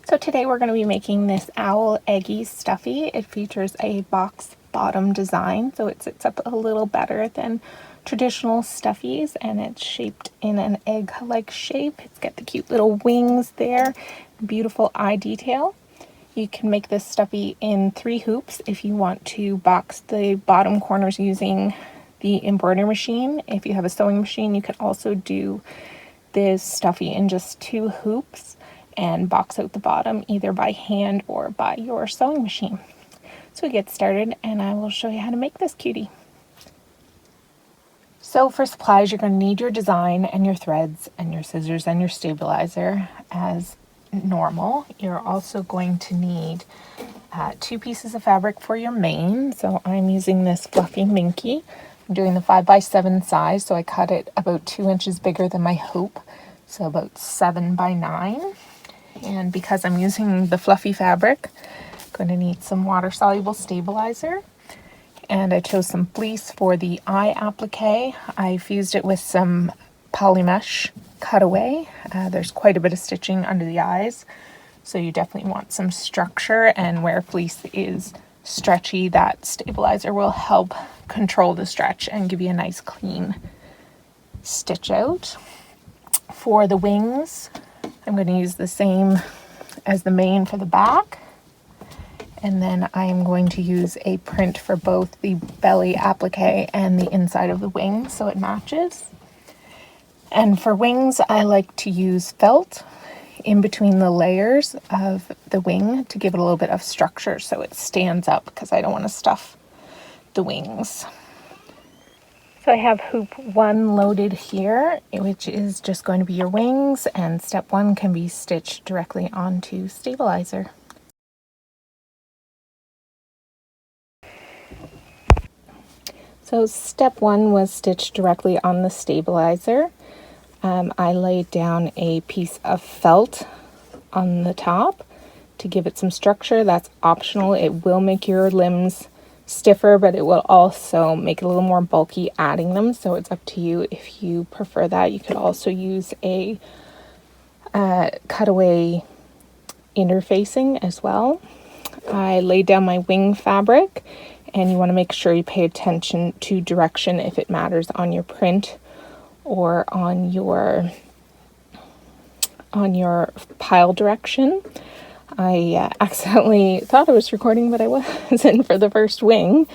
So today we're going to be making this owl Eggie stuffy. It features a box bottom design, so it sits up a little better than traditional stuffies, and it's shaped in an egg-like shape. It's got the cute little wings there, beautiful eye detail. You can make this stuffy in 3 hoops if you want to box the bottom corners using the embroidery machine. If you have a sewing machine, you can also do this stuffy in just 2 hoops and box out the bottom either by hand or by your sewing machine. So we get started and I will show you how to make this cutie. So for supplies, you're going to need your design and your threads and your scissors and your stabilizer as normal. You're also going to need 2 pieces of fabric for your mane. So I'm using this fluffy minky. I'm doing the 5x7 size, so I cut it about 2 inches bigger than my hoop, so about 7x9. And because I'm using the fluffy fabric, I'm going to need some water-soluble stabilizer. And I chose some fleece for the eye applique. I fused it with some polymesh cutaway. There's quite a bit of stitching under the eyes, so you definitely want some structure, and where fleece is stretchy, that stabilizer will help control the stretch and give you a nice clean stitch out. For the wings, I'm going to use the same as the mane for the back, and then I am going to use a print for both the belly applique and the inside of the wing so it matches. And for wings, I like to use felt in between the layers of the wing to give it a little bit of structure so it stands up, because I don't want to stuff the wings. So I have hoop 1 loaded here, which is just going to be your wings, and step 1 can be stitched directly onto stabilizer. So step 1 was stitched directly on the stabilizer. I laid down a piece of felt on the top to give it some structure. That's optional. It will make your limbs stiffer, but it will also make it a little more bulky adding them, so it's up to you if you prefer that. You could also use a cutaway interfacing as well. I laid down my wing fabric, and you want to make sure you pay attention to direction if it matters on your print or on your pile direction. I accidentally thought I was recording, but I wasn't for the first wing,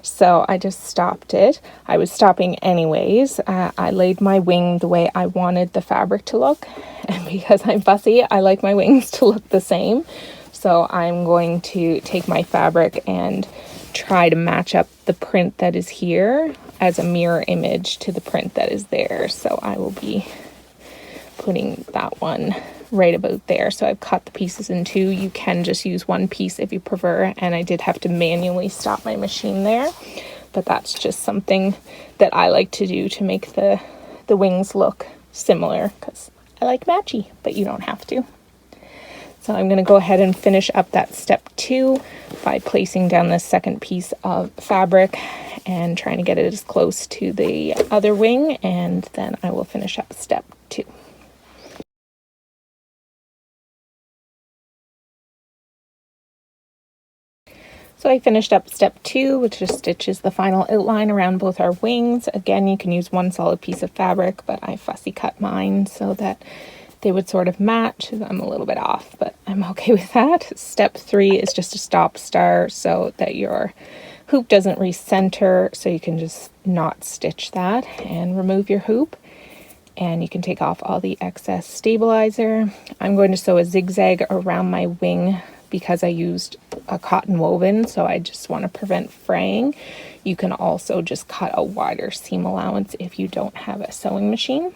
so I just stopped it. I was stopping anyways. I laid my wing the way I wanted the fabric to look, and because I'm fussy, I like my wings to look the same. So I'm going to take my fabric and try to match up the print that is here as a mirror image to the print that is there. So I will be putting that one right about there. So I've cut the pieces in 2. You can just use 1 piece if you prefer, and I did have to manually stop my machine there, but that's just something that I like to do to make the wings look similar, because I like matchy, but you don't have to. So I'm going to go ahead and finish up that step 2 by placing down the second piece of fabric and trying to get it as close to the other wing, and then I will finish up step 2. So I finished up step 2, which just stitches the final outline around both our wings. Again, you can use 1 solid piece of fabric, but I fussy cut mine so that they would sort of match. I'm a little bit off, but I'm okay with that. Step 3 is just a stop star so that your hoop doesn't recenter, so you can just not stitch that and remove your hoop. And you can take off all the excess stabilizer. I'm going to sew a zigzag around my wing because I used a cotton woven, so I just want to prevent fraying. You can also just cut a wider seam allowance if you don't have a sewing machine.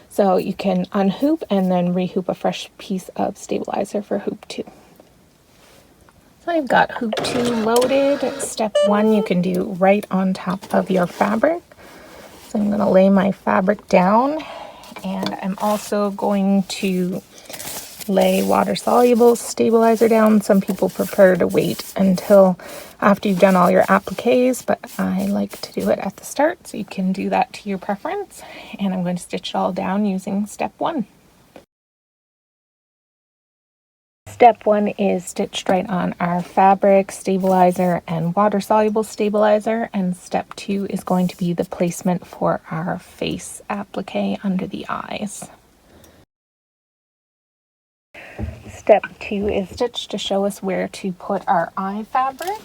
So you can unhoop and then rehoop a fresh piece of stabilizer for hoop 2. So I've got hoop 2 loaded. Step 1 you can do right on top of your fabric. So I'm going to lay my fabric down, and I'm also going to lay water-soluble stabilizer down. Some people prefer to wait until after you've done all your appliques, but I like to do it at the start, so you can do that to your preference. And I'm going to stitch it all down using step 1. Step 1 is stitched right on our fabric stabilizer and water soluble stabilizer, and step 2 is going to be the placement for our face applique under the eyes. Step 2 is stitched to show us where to put our eye fabric,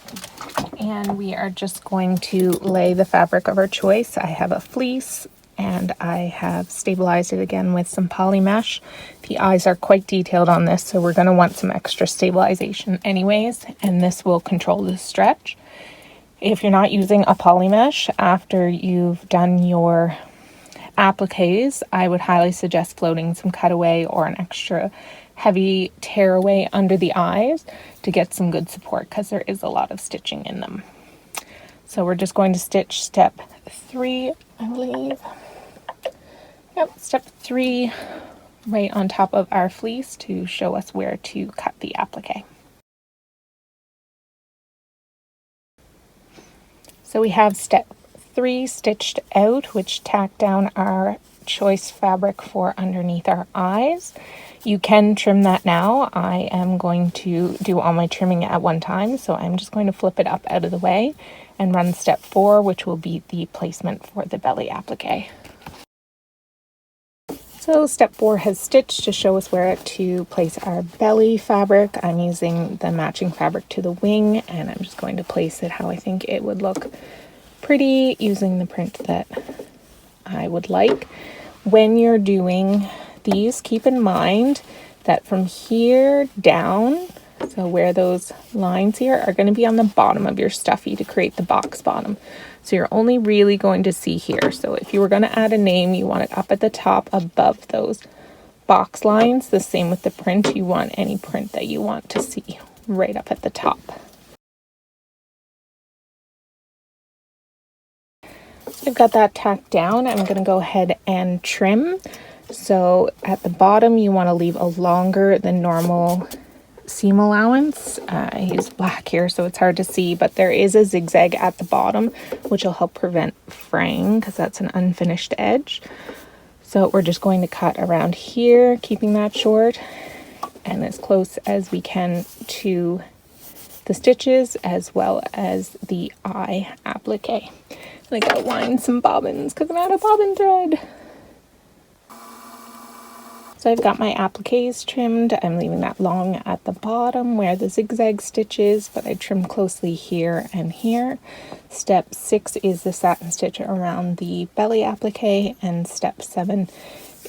and we are just going to lay the fabric of our choice. I have a fleece and I have stabilized it again with some poly mesh. The eyes are quite detailed on this, so we're going to want some extra stabilization anyways, and this will control the stretch. If you're not using a poly mesh after you've done your appliques, I would highly suggest floating some cutaway or an extra heavy tearaway under the eyes to get some good support, because there is a lot of stitching in them. So we're just going to stitch step 3, I believe. Yep, step 3 right on top of our fleece to show us where to cut the applique. So we have step 3 stitched out, which tacked down our choice fabric for underneath our eyes. You can trim that now. I am going to do all my trimming at one time, so I'm just going to flip it up out of the way and run step 4, which will be the placement for the belly applique. So step 4 has stitched to show us where to place our belly fabric. I'm using the matching fabric to the wing, and I'm just going to place it how I think it would look pretty using the print that I would like. When you're doing these, keep in mind that from here down, so where those lines here are going to be on the bottom of your stuffy to create the box bottom. So you're only really going to see here. So if you were going to add a name, you want it up at the top above those box lines. The same with the print. You want any print that you want to see right up at the top. I've got that tacked down. I'm going to go ahead and trim. So at the bottom, you want to leave a longer than normal seam allowance. I use black here, so it's hard to see, but there is a zigzag at the bottom, which will help prevent fraying because that's an unfinished edge. So we're just going to cut around here, keeping that short and as close as we can to the stitches as well as the eye applique. And I gotta wind some bobbins because I'm out of bobbin thread. So I've got my appliques trimmed. I'm leaving that long at the bottom where the zigzag stitch is, but I trimmed closely here and here. Step 6 is the satin stitch around the belly applique, and step 7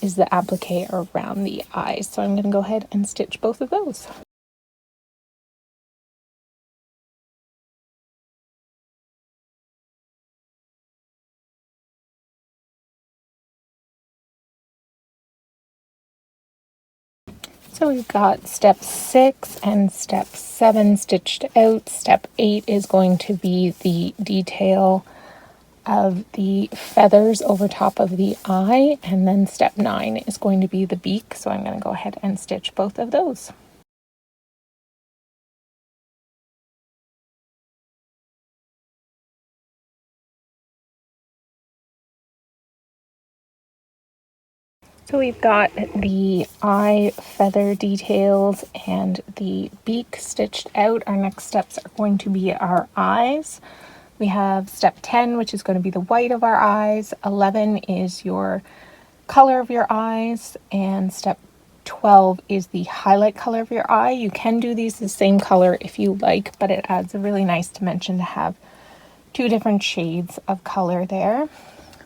is the applique around the eyes. So I'm going to go ahead and stitch both of those. So we've got step 6 and step 7 stitched out. Step 8 is going to be the detail of the feathers over top of the eye, and then step 9 is going to be the beak. So I'm going to go ahead and stitch both of those. So we've got the eye feather details and the beak stitched out. Our next steps are going to be our eyes. We have step 10, which is going to be the white of our eyes. 11 is your color of your eyes, and step 12 is the highlight color of your eye. You can do these the same color if you like, but it adds a really nice dimension to have 2 different shades of color there.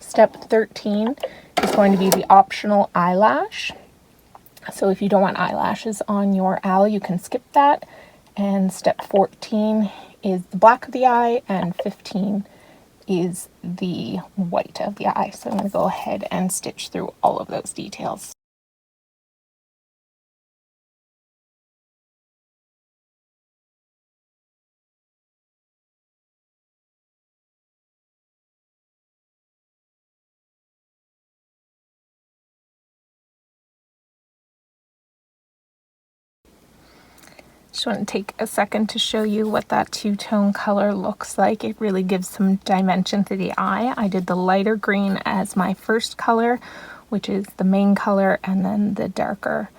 Step 13 is going to be the optional eyelash. So if you don't want eyelashes on your owl, you can skip that. And step 14 is the black of the eye, and 15 is the white of the eye. So I'm going to go ahead and stitch through all of those details. Just want to take a second to show you what that 2-tone color looks like. It really gives some dimension to the eye. I did the lighter green as my first color, which is the main color, and then the darker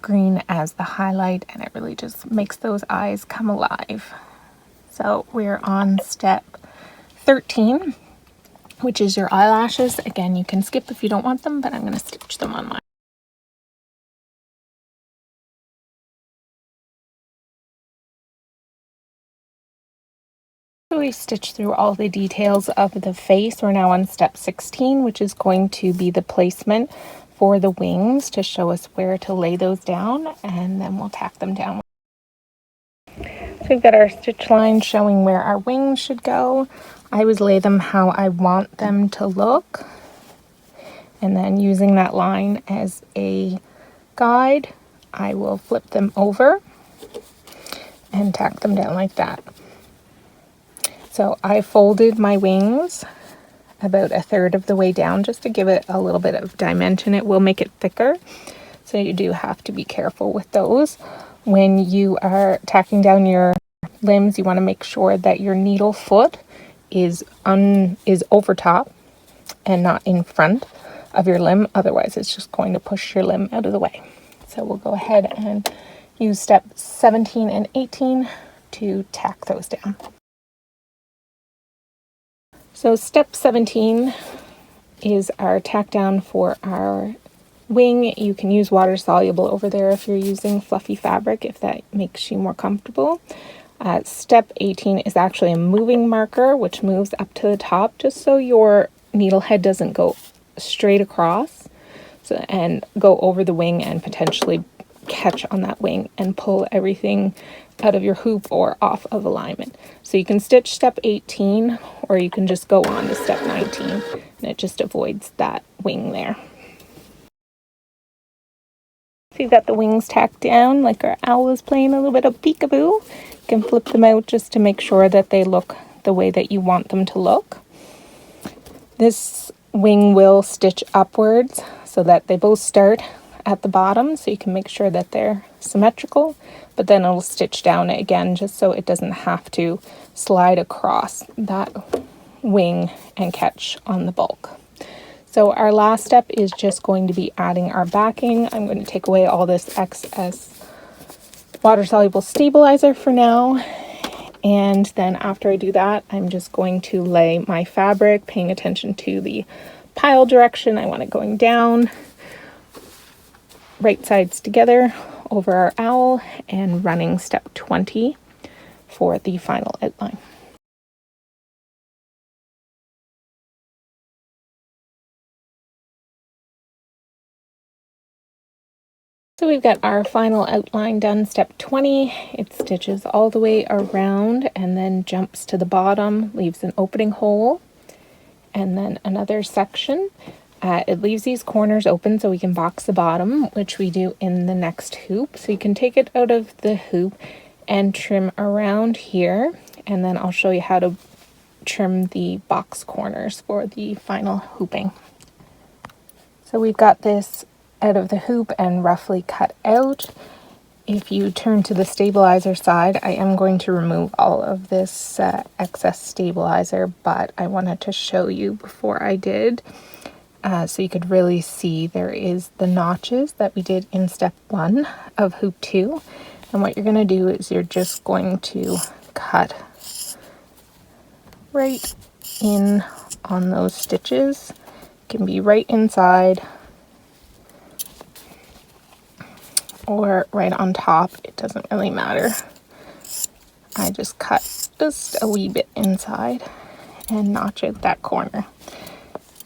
green as the highlight, and it really just makes those eyes come alive. So we're on step 13, which is your eyelashes. Again, you can skip if you don't want them, but I'm going to stitch them on mine. So we stitched through all the details of the face. We're now on step 16, which is going to be the placement for the wings to show us where to lay those down, and then we'll tack them down. So we've got our stitch line showing where our wings should go. I always lay them how I want them to look, and then using that line as a guide, I will flip them over and tack them down like that. So I folded my wings about a third of the way down just to give it a little bit of dimension. It will make it thicker, so you do have to be careful with those. When you are tacking down your limbs, you want to make sure that your needle foot is over top and not in front of your limb. Otherwise, it's just going to push your limb out of the way. So we'll go ahead and use step 17 and 18 to tack those down. So step 17 is our tack down for our wing. You can use water soluble over there if you're using fluffy fabric, if that makes you more comfortable. Step 18 is actually a moving marker, which moves up to the top just so your needle head doesn't go straight across and go over the wing and potentially catch on that wing and pull everything out of your hoop or off of alignment. So you can stitch step 18, or you can just go on to step 19, and it just avoids that wing there. So you've got the wings tacked down like our owl is playing a little bit of peekaboo. You can flip them out just to make sure that they look the way that you want them to look. This wing will stitch upwards so that they both start at the bottom, so you can make sure that they're symmetrical, but then it'll stitch down again just so it doesn't have to slide across that wing and catch on the bulk. So our last step is just going to be adding our backing. I'm going to take away all this excess water-soluble stabilizer for now, and then after I do that, I'm just going to lay my fabric, paying attention to the pile direction. I want it going down, right sides together over our owl, and running step 20 for the final outline. So we've got our final outline done, step 20. It stitches all the way around and then jumps to the bottom, leaves an opening hole, and then another section. It leaves these corners open so we can box the bottom, which we do in the next hoop. So you can take it out of the hoop and trim around here, and then I'll show you how to trim the box corners for the final hooping. So we've got this out of the hoop and roughly cut out. If you turn to the stabilizer side, I am going to remove all of this excess stabilizer, but I wanted to show you before I did. So you could really see there is the notches that we did in step 1 of hoop 2. And what you're going to do is you're just going to cut right in on those stitches. It can be right inside or right on top. It doesn't really matter. I just cut just a wee bit inside and notch out that corner.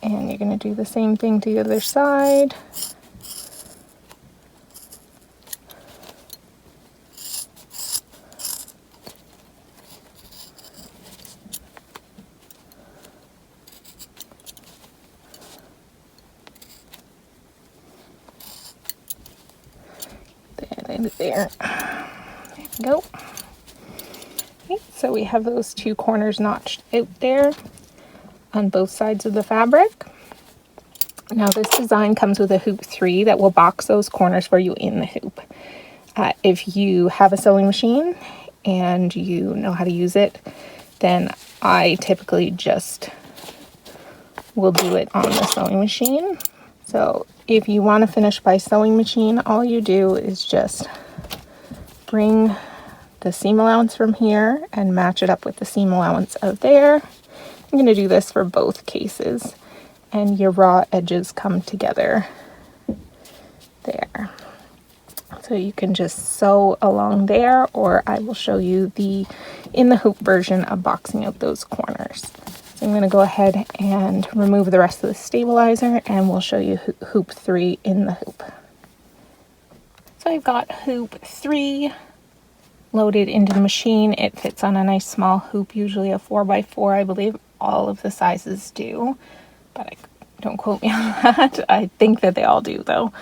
And you're going to do the same thing to the other side. There we go. Okay, so we have those two corners notched out there on both sides of the fabric. Now this design comes with a hoop 3 that will box those corners for you in the hoop. If you have a sewing machine and you know how to use it, then I typically just will do it on the sewing machine. So if you want to finish by sewing machine, all you do is just bring the seam allowance from here and match it up with the seam allowance of there. I'm going to do this for both cases, and your raw edges come together there. So you can just sew along there, or I will show you the in the hoop version of boxing out those corners. So I'm going to go ahead and remove the rest of the stabilizer, and we'll show you hoop 3 in the hoop. So I've got hoop 3 loaded into the machine. It fits on a nice small hoop, usually a 4x4. I believe all of the sizes do, but don't quote me on that. I think that they all do though.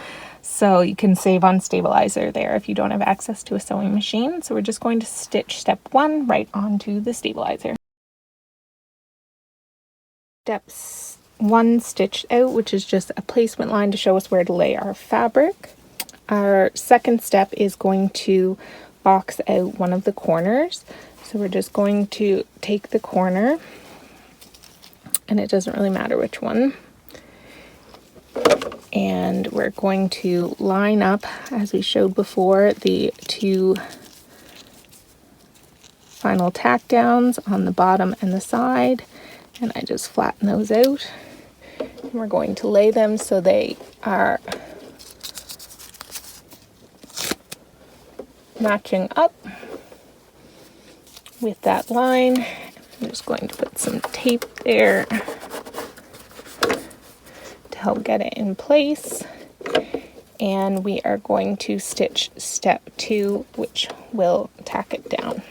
So you can save on stabilizer there if you don't have access to a sewing machine. So we're just going to stitch step 1 right onto the stabilizer. Step 1 stitched out, which is just a placement line to show us where to lay our fabric. Our second step is going to box out one of the corners. So we're just going to take the corner, and it doesn't really matter which one, and we're going to line up, as we showed before, the 2 final tack downs on the bottom and the side, and I just flatten those out. And we're going to lay them so they are matching up with that line. I'm just going to put some tape there to help get it in place, and we are going to stitch step 2, which will tack it down.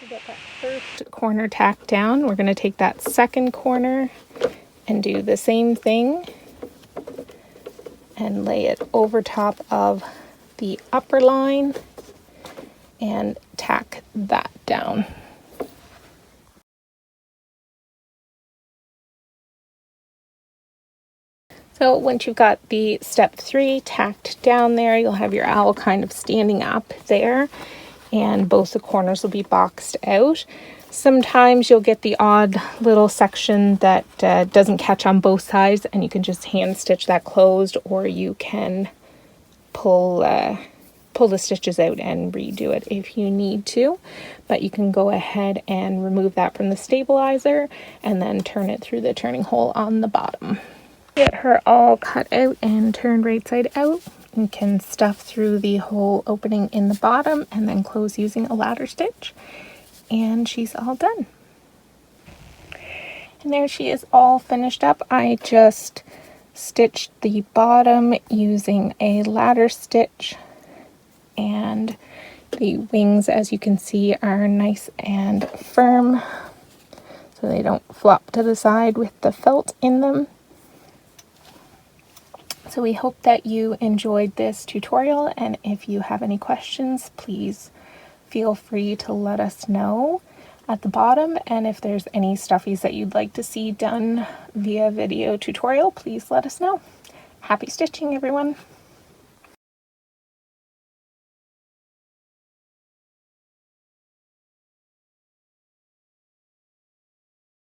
To get that first corner tacked down, we're going to take that second corner and do the same thing and lay it over top of the upper line and tack that down. So once you've got the step 3 tacked down there, you'll have your owl kind of standing up there, and both the corners will be boxed out. Sometimes you'll get the odd little section that doesn't catch on both sides, and you can just hand stitch that closed, or you can pull the stitches out and redo it if you need to. But you can go ahead and remove that from the stabilizer and then turn it through the turning hole on the bottom. Get her all cut out and turned right side out. You can stuff through the hole opening in the bottom and then close using a ladder stitch, and she's all done. And there she is, all finished up. I just stitched the bottom using a ladder stitch, and the wings, as you can see, are nice and firm so they don't flop to the side with the felt in them. So we hope that you enjoyed this tutorial, and if you have any questions, please feel free to let us know at the bottom. And if there's any stuffies that you'd like to see done via video tutorial, please let us know. Happy stitching, everyone!